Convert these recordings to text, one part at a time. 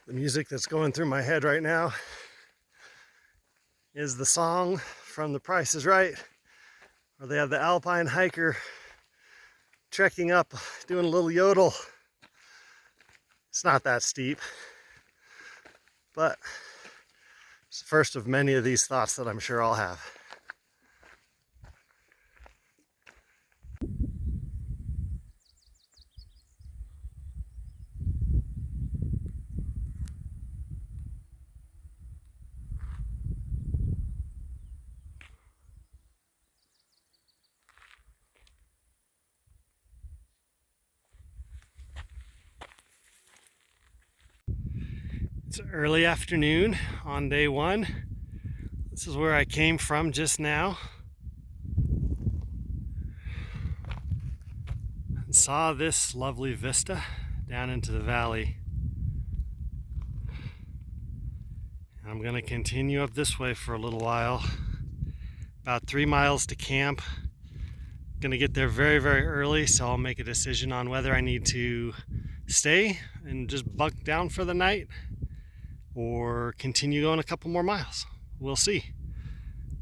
The music that's going through my head right now is the song from The Price is Right, where they have the alpine hiker trekking up, doing a little yodel. It's not that steep, but it's the first of many of these thoughts that I'm sure I'll have. It's early afternoon on day one. This is where I came from just now. And saw this lovely vista down into the valley. And I'm gonna continue up this way for a little while. About 3 miles to camp. Gonna get there very, very early, so I'll make a decision on whether I need to stay and just bunk down for the night or continue going a couple more miles. We'll see.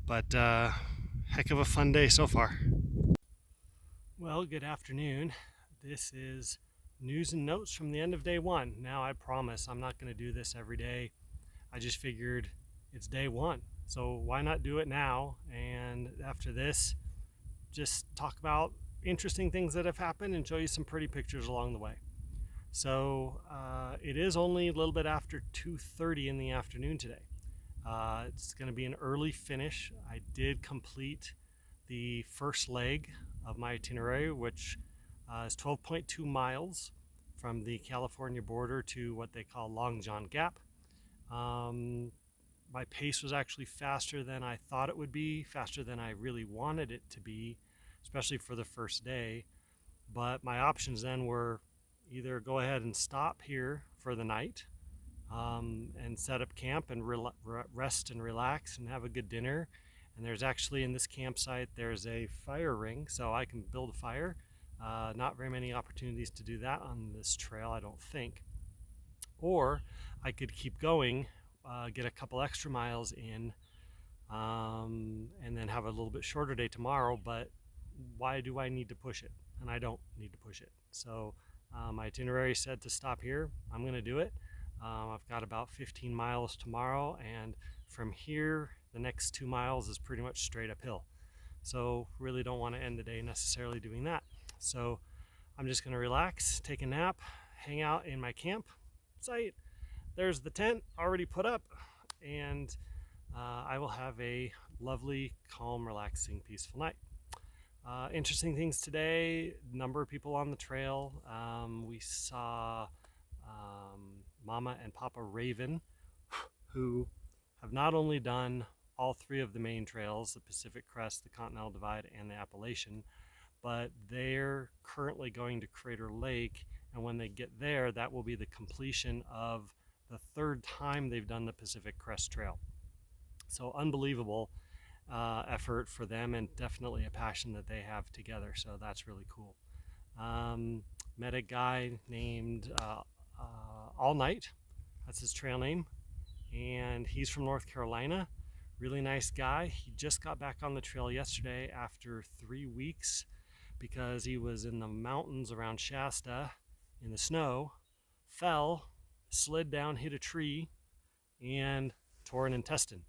But heck of a fun day so far. Well, good afternoon. This is news and notes from the end of day one. Now, I promise I'm not going to do this every day. I just figured it's day one, so why not do it now? And after this, just talk about interesting things that have happened and show you some pretty pictures along the way. So it is only a little bit after 2:30 in the afternoon today. It's going to be an early finish. I did complete the first leg of my itinerary, which is 12.2 miles from the California border to what they call Long John Gap. My pace was actually faster than I thought it would be, faster than I really wanted it to be, especially for the first day. But my options then were either go ahead and stop here for the night and set up camp and rest and relax and have a good dinner. And there's actually in this campsite, there's a fire ring, so I can build a fire. Not very many opportunities to do that on this trail, I don't think. Or I could keep going, get a couple extra miles in, and then have a little bit shorter day tomorrow. But why do I need to push it? And I don't need to push it. So my itinerary said to stop here. I'm going to do it. I've got about 15 miles tomorrow, and from here, the next 2 miles is pretty much straight uphill. So really don't want to end the day necessarily doing that. So I'm just going to relax, take a nap, hang out in my campsite. There's the tent already put up, and I will have a lovely, calm, relaxing, peaceful night. Interesting things today, number of people on the trail. We saw Mama and Papa Raven, who have not only done all three of the main trails, the Pacific Crest, the Continental Divide, and the Appalachian, but they're currently going to Crater Lake, and when they get there, that will be the completion of the third time they've done the Pacific Crest Trail. So unbelievable effort for them, and definitely a passion that they have together, so that's really cool. Met a guy named All Night, that's his trail name, and he's from North Carolina. Really nice guy. He just got back on the trail yesterday after 3 weeks because he was in the mountains around Shasta in the snow, fell, slid down, hit a tree, and tore an intestine.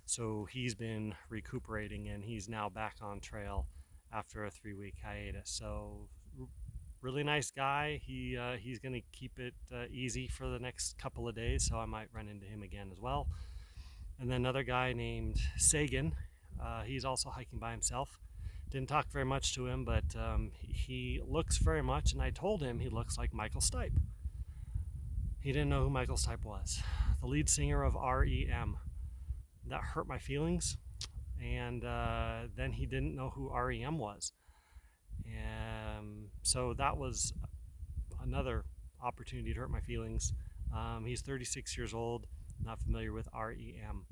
So he's been recuperating, and he's now back on trail after a 3-week hiatus. So really nice guy. He's going to keep it easy for the next couple of days, so I might run into him again as well. And then another guy named Sagan. He's also hiking by himself. Didn't talk very much to him, but he looks very much, and I told him he looks like Michael Stipe. He didn't know who Michael Stipe was, the lead singer of REM. That hurt my feelings. And then he didn't know who REM was. So that was another opportunity to hurt my feelings. He's 36 years old, not familiar with REM.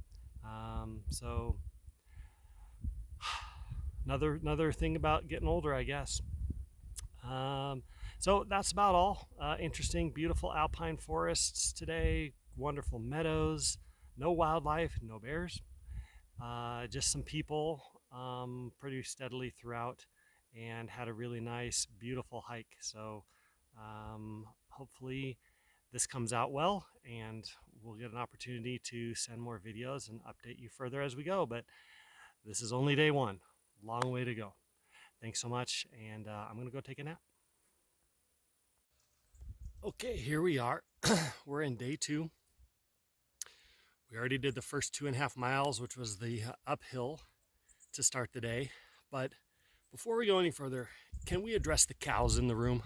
So another thing about getting older, I guess. So that's about all. Interesting, beautiful alpine forests today, wonderful meadows, no wildlife, no bears, just some people pretty steadily throughout, and had a really nice, beautiful hike. So hopefully this comes out well, and we'll get an opportunity to send more videos and update you further as we go. But this is only day one, long way to go. Thanks so much, and I'm gonna go take a nap. Okay, here we are. We're in day two. We already did the first 2.5 miles, which was the uphill to start the day. But before we go any further, can we address the cows in the room?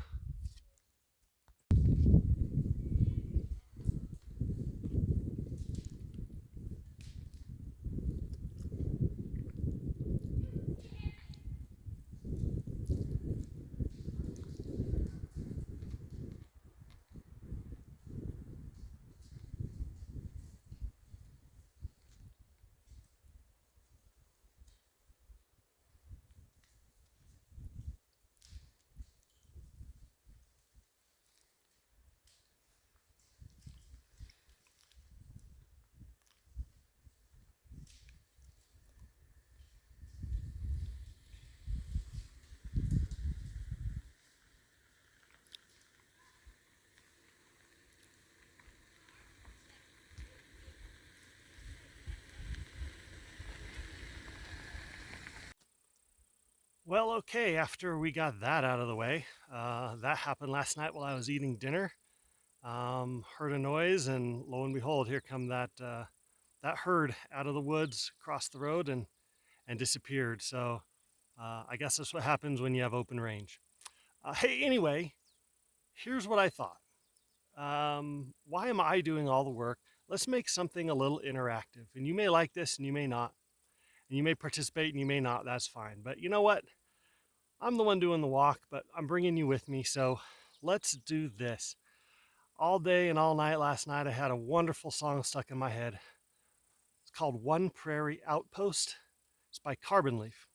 Well, okay, after we got that out of the way, that happened last night while I was eating dinner. Heard a noise, and lo and behold, here come that herd out of the woods, crossed the road, and disappeared. So I guess that's what happens when you have open range. Hey, anyway, here's what I thought. Why am I doing all the work? Let's make something a little interactive. And you may like this and you may not. And you may participate and you may not. That's fine. But you know what? I'm the one doing the walk, but I'm bringing you with me. So let's do this. All day and all night last night, I had a wonderful song stuck in my head. It's called One Prairie Outpost. It's by Carbon Leaf.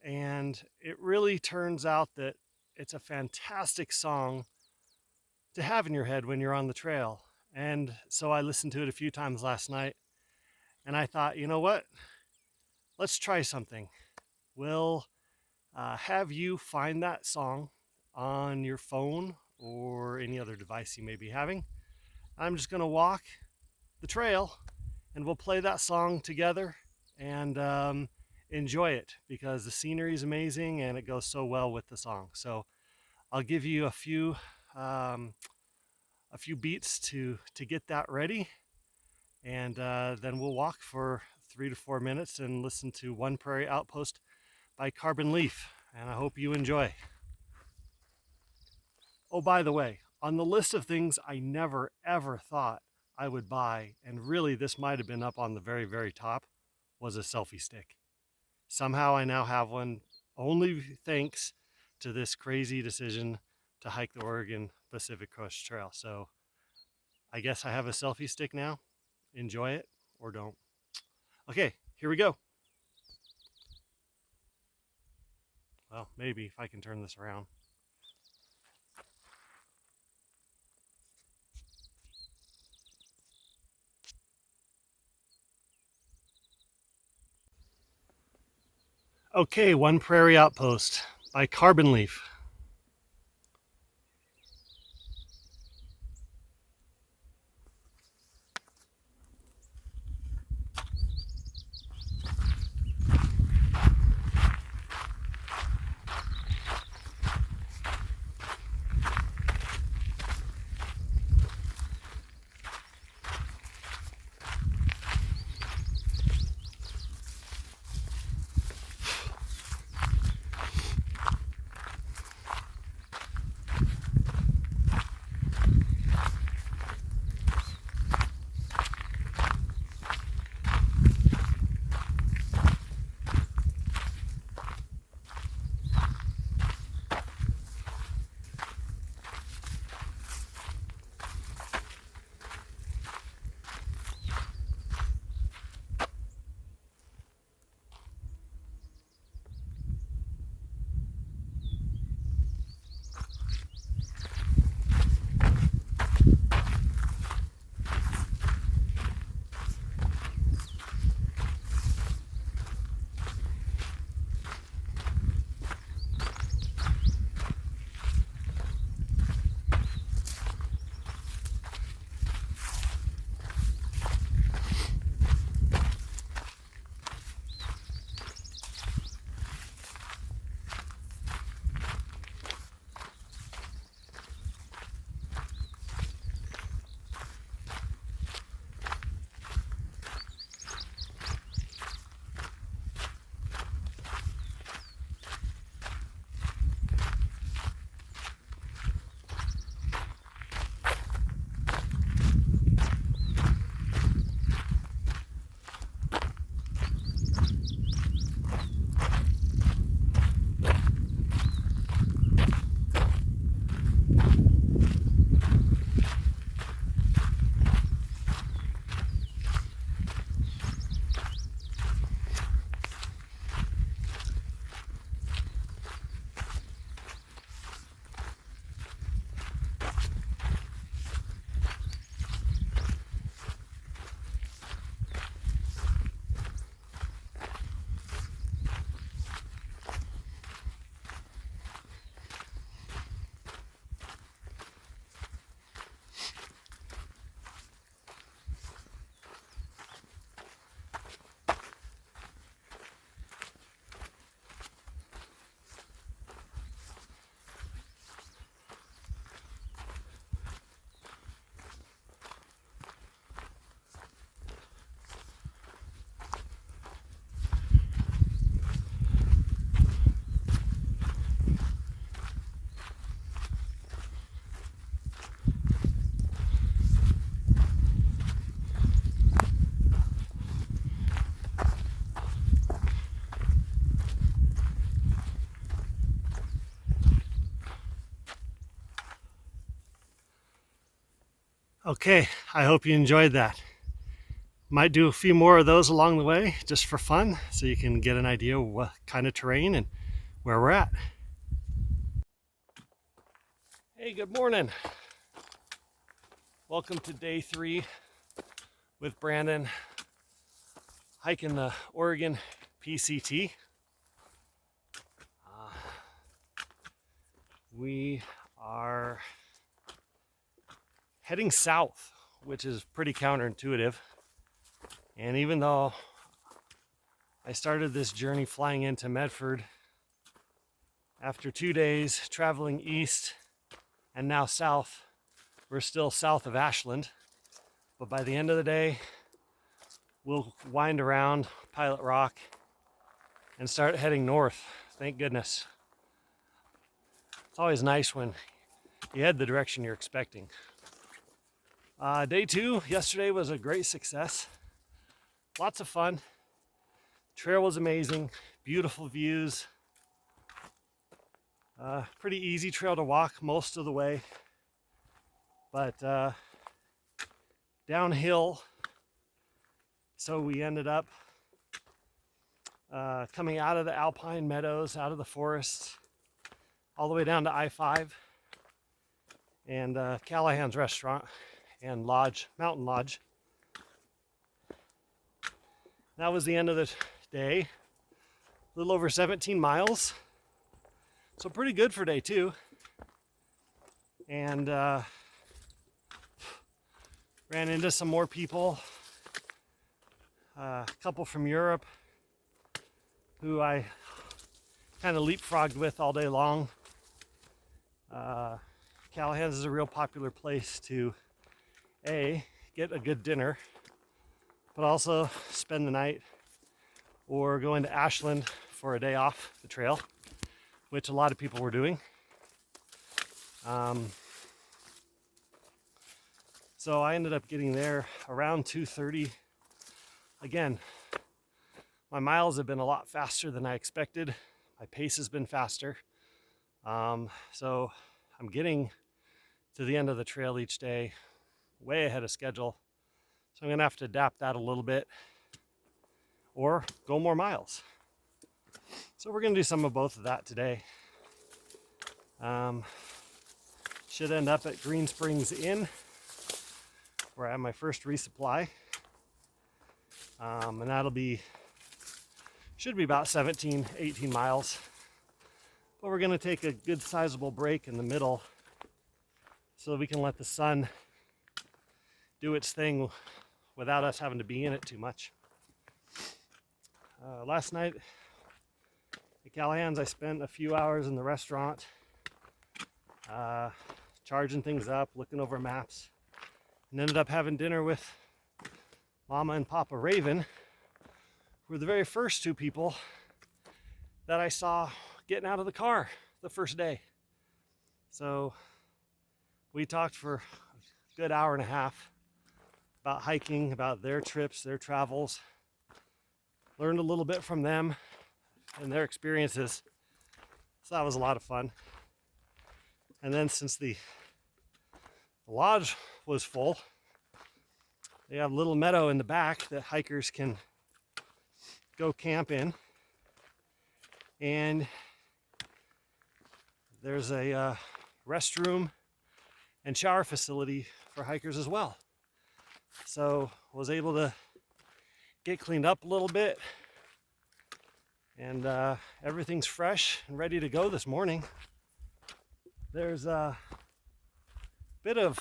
And it really turns out that it's a fantastic song to have in your head when you're on the trail. And so I listened to it a few times last night, and I thought, you know what? Let's try something. We'll have you find that song on your phone or any other device you may be having. I'm just going to walk the trail, and we'll play that song together and enjoy it, because the scenery is amazing and it goes so well with the song. So I'll give you a few beats to get that ready, and then we'll walk for 3 to 4 minutes and listen to One Prairie Outpost by Carbon Leaf, and I hope you enjoy. Oh, by the way, on the list of things I never ever thought I would buy, and really this might have been up on the very, very top, was a selfie stick. Somehow I now have one, only thanks to this crazy decision to hike the Oregon Pacific Coast Trail. So I guess I have a selfie stick now. Enjoy it or don't. Okay, here we go. Well, maybe if I can turn this around. Okay, One Prairie Outpost by Carbon Leaf. Okay, I hope you enjoyed that. Might do a few more of those along the way just for fun so you can get an idea of what kind of terrain and where we're at. Hey, good morning. Welcome to day 3 with Brandon hiking the Oregon PCT. We are heading south, which is pretty counterintuitive. And even though I started this journey flying into Medford, after 2 days traveling east and now south, we're still south of Ashland. But by the end of the day, we'll wind around Pilot Rock and start heading north. Thank goodness. It's always nice when you head the direction you're expecting. Day 2, yesterday was a great success. Lots of fun. Trail was amazing. Beautiful views. Pretty easy trail to walk most of the way. But downhill. So we ended up coming out of the alpine meadows, out of the forests, all the way down to I-5 and Callahan's restaurant and lodge, mountain lodge. That was the end of the day. A little over 17 miles. So pretty good for day 2. And ran into some more people. A couple from Europe who I kind of leapfrogged with all day long. Callahan's is a real popular place to get a good dinner, but also spend the night or go into Ashland for a day off the trail, which a lot of people were doing. So I ended up getting there around 2:30. Again, my miles have been a lot faster than I expected. My pace has been faster. So I'm getting to the end of the trail each day way ahead of schedule. So I'm gonna have to adapt that a little bit or go more miles. So we're gonna do some of both of that today. Should end up at Green Springs Inn, where I have my first resupply. And that'll should be about 17, 18 miles. But we're gonna take a good sizable break in the middle so we can let the sun do its thing without us having to be in it too much. Last night at Callahan's, I spent a few hours in the restaurant, charging things up, looking over maps, and ended up having dinner with Mama and Papa Raven, who were the very first 2 people that I saw getting out of the car the first day. So we talked for a good hour and a half about hiking, about their trips, their travels. Learned a little bit from them and their experiences. So that was a lot of fun. And then since the lodge was full, they have a little meadow in the back that hikers can go camp in. And there's a restroom and shower facility for hikers as well. So I was able to get cleaned up a little bit, and everything's fresh and ready to go this morning. There's a bit of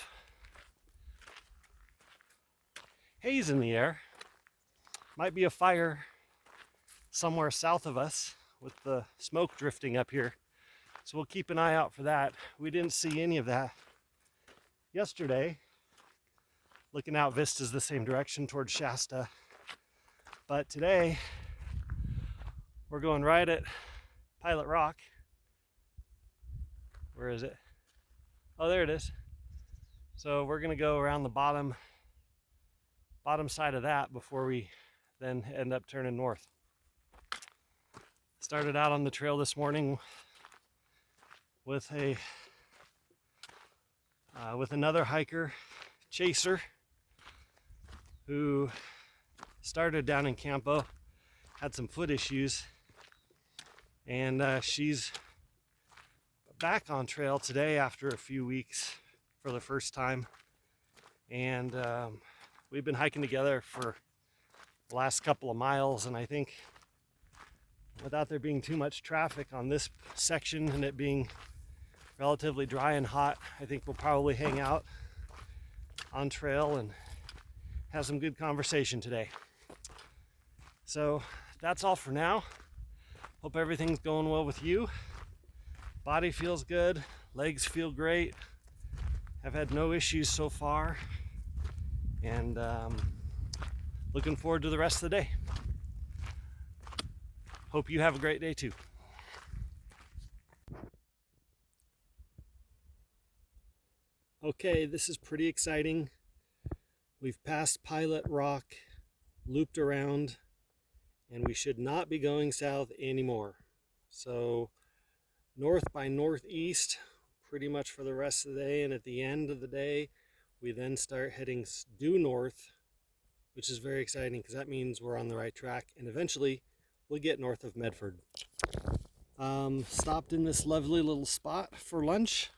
haze in the air. Might be a fire somewhere south of us with the smoke drifting up here. So we'll keep an eye out for that. We didn't see any of that yesterday. Looking out vistas the same direction towards Shasta. But today we're going right at Pilot Rock. Where is it? Oh, there it is. So we're gonna go around the bottom side of that before we then end up turning north. Started out on the trail this morning with another hiker, Chaser, who started down in Campo, had some foot issues, and she's back on trail today after a few weeks for the first time. And we've been hiking together for the last couple of miles, and I think without there being too much traffic on this section and it being relatively dry and hot, I think we'll probably hang out on trail and have some good conversation today. So that's all for now. Hope everything's going well with you. Body feels good, legs feel great. I've had no issues so far, and looking forward to the rest of the day. Hope you have a great day too. Okay, this is pretty exciting. We've passed Pilot Rock, looped around, and we should not be going south anymore. So north by northeast pretty much for the rest of the day, and at the end of the day we then start heading due north, which is very exciting because that means we're on the right track, and eventually we'll get north of Medford. Stopped in this lovely little spot for lunch.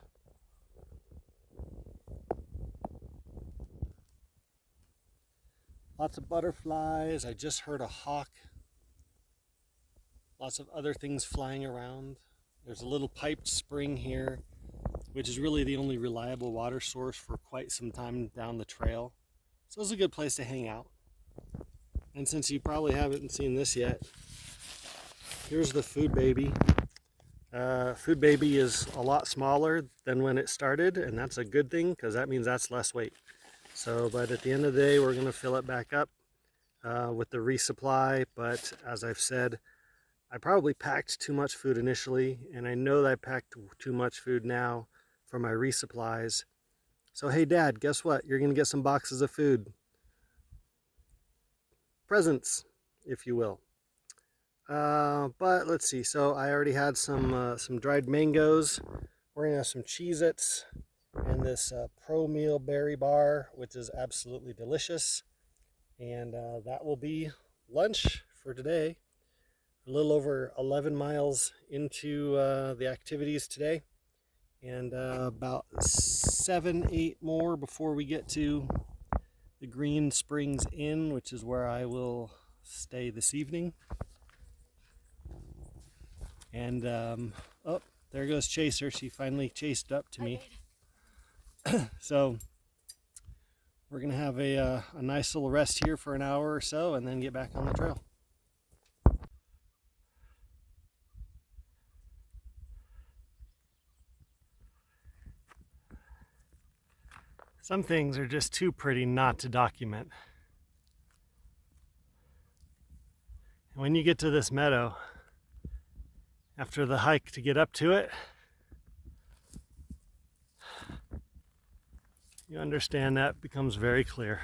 Lots of butterflies. I just heard a hawk. Lots of other things flying around. There's a little piped spring here, which is really the only reliable water source for quite some time down the trail. So it's a good place to hang out. And since you probably haven't seen this yet, here's the Food Baby. Food Baby is a lot smaller than when it started, and that's a good thing because that means that's less weight. So, but at the end of the day, we're going to fill it back up with the resupply. But as I've said, I probably packed too much food initially, and I know that I packed too much food now for my resupplies. So hey Dad, guess what? You're going to get some boxes of food. Presents, if you will. But let's see. So I already had some dried mangoes. We're going to have some Cheez-Its and this Pro Meal Berry Bar, which is absolutely delicious. And that will be lunch for today. A little over 11 miles into the activities today, and about 7-8 more before we get to the Green Springs Inn, which is where I will stay this evening. And oh, there goes Chaser. She finally chased up to me. So we're gonna have a nice little rest here for an hour or so, and then get back on the trail. Some things are just too pretty not to document. And when you get to this meadow, after the hike to get up to it, you understand that becomes very clear.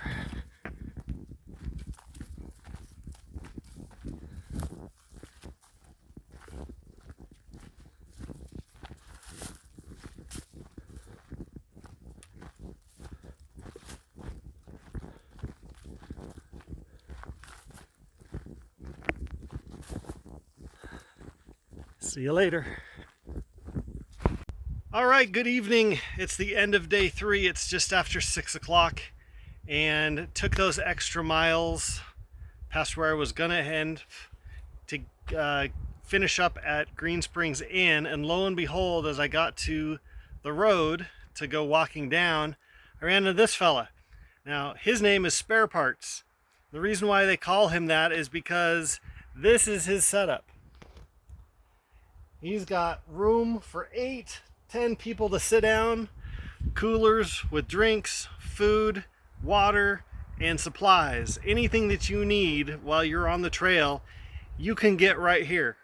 See you later. All right, good evening. It's the end of day 3. It's just after 6 o'clock, and took those extra miles past where I was gonna end to finish up at Green Springs Inn. And lo and behold, as I got to the road to go walking down, I ran into this fella. Now, his name is Spare Parts. The reason why they call him that is because this is his setup. He's got room for 8-10 people to sit down, coolers with drinks, food, water, and supplies. Anything that you need while you're on the trail, you can get right here.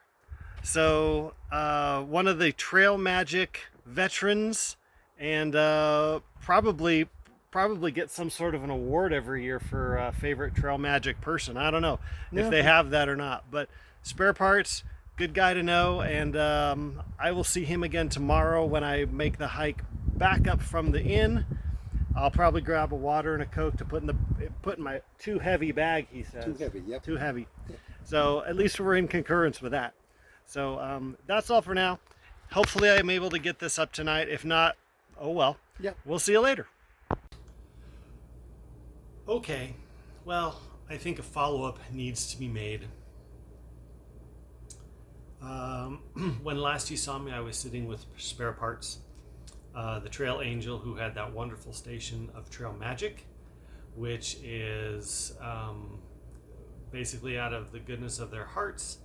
So one of the Trail Magic veterans, and probably get some sort of an award every year for favorite Trail Magic person. I don't know if they have that or not, but Spare Parts, good guy to know. And I will see him again tomorrow when I make the hike back up from the inn I'll probably grab a water and a Coke to put in my too heavy bag, he says. Too heavy, yep. Too heavy. So at least we're in concurrence with that. So that's all for now. Hopefully I'm able to get this up tonight. If not, oh well. Yep. We'll see you later. Okay, well, I think a follow-up needs to be made. When last you saw me, I was sitting with Spare Parts, the Trail Angel, who had that wonderful station of Trail Magic, which is basically out of the goodness of their hearts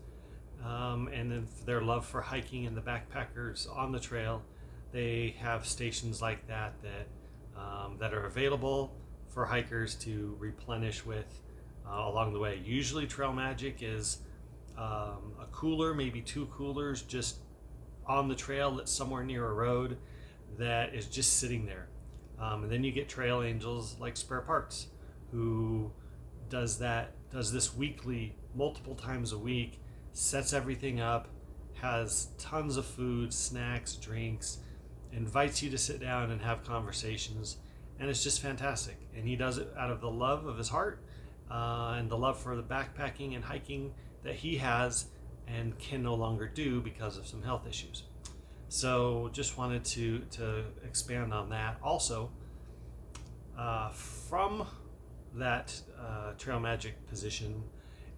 and then their love for hiking and the backpackers on the trail. They have stations like that that are available for hikers to replenish with along the way. Usually Trail Magic is a cooler, maybe 2 coolers just on the trail that's somewhere near a road that is just sitting there. And then you get Trail Angels like Spare Parts, who does this weekly, multiple times a week, sets everything up, has tons of food, snacks, drinks, invites you to sit down and have conversations, and it's just fantastic. And he does it out of the love of his heart and the love for the backpacking and hiking that he has and can no longer do because of some health issues. So just wanted to expand on that. Also, from that Trail Magic position,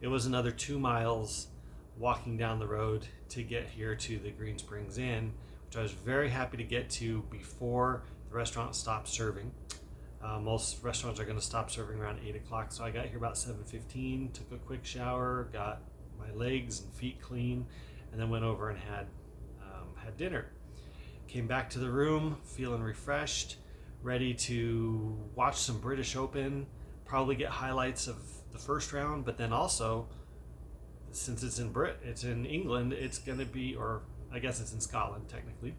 it was another 2 miles walking down the road to get here to the Green Springs Inn, which I was very happy to get to before the restaurant stopped serving. Most restaurants are going to stop serving around 8 o'clock, so I got here about 7:15, took a quick shower, got my legs and feet clean, and then went over and had dinner. Came back to the room feeling refreshed, ready to watch some British Open, probably get highlights of the first round, but then also, since it's in England, it's going to be, or I guess it's in Scotland technically,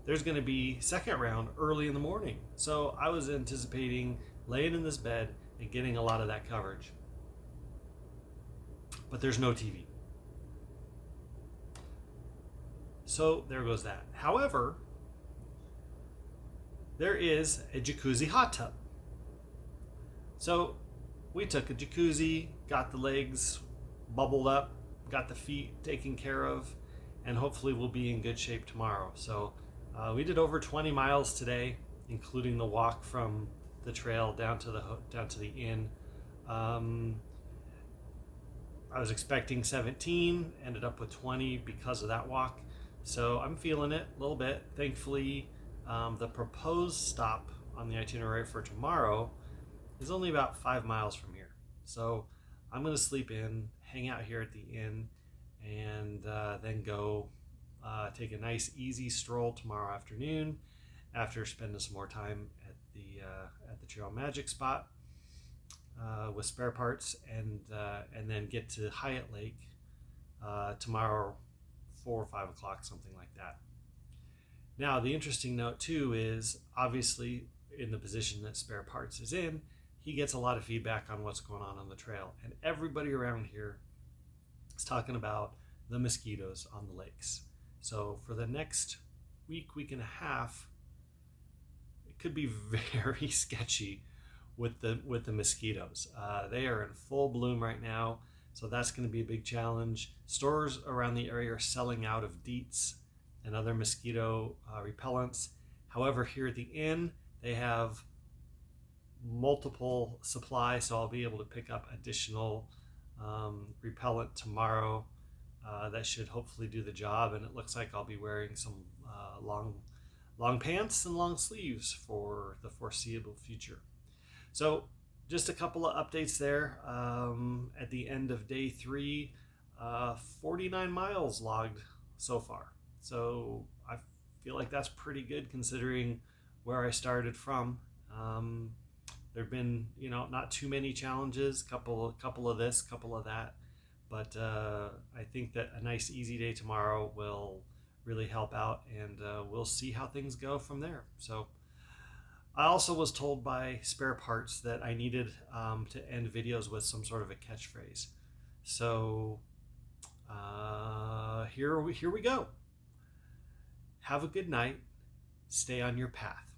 there's going to be second round early in the morning. So I was anticipating laying in this bed and getting a lot of that coverage. But there's no TV. So there goes that. However, there is a jacuzzi hot tub. So we took a jacuzzi, got the legs bubbled up, got the feet taken care of, and hopefully we'll be in good shape tomorrow. So we did over 20 miles today, including the walk from the trail down to the inn. I was expecting 17, ended up with 20 because of that walk. So I'm feeling it a little bit. Thankfully, the proposed stop on the itinerary for tomorrow is only about 5 miles from here. So I'm going to sleep in, hang out here at the inn, and then go take a nice easy stroll tomorrow afternoon after spending some more time at the Trail Magic spot with Spare Parts, and then get to Hyatt Lake tomorrow 4 or 5 o'clock, something like that. Now the interesting note too is, obviously in the position that Spare Parts is in, he gets a lot of feedback on what's going on the trail, and everybody around here is talking about the mosquitoes on the lakes. So for the next week and a half, it could be very sketchy with the mosquitoes. They are in full bloom right now, so that's going to be a big challenge. Stores around the area are selling out of DEETs and other mosquito repellents. However, here at the inn, they have multiple supply, so I'll be able to pick up additional repellent tomorrow. That should hopefully do the job, and it looks like I'll be wearing some long pants and long sleeves for the foreseeable future. So just a couple of updates there. At the end of day 3, 49 miles logged so far. So I feel like that's pretty good considering where I started from. There have been, not too many challenges, couple of this, couple of that, but I think that a nice easy day tomorrow will really help out, and we'll see how things go from there. So I also was told by Spare Parts that I needed to end videos with some sort of a catchphrase. So here we go. Have a good night. Stay on your path.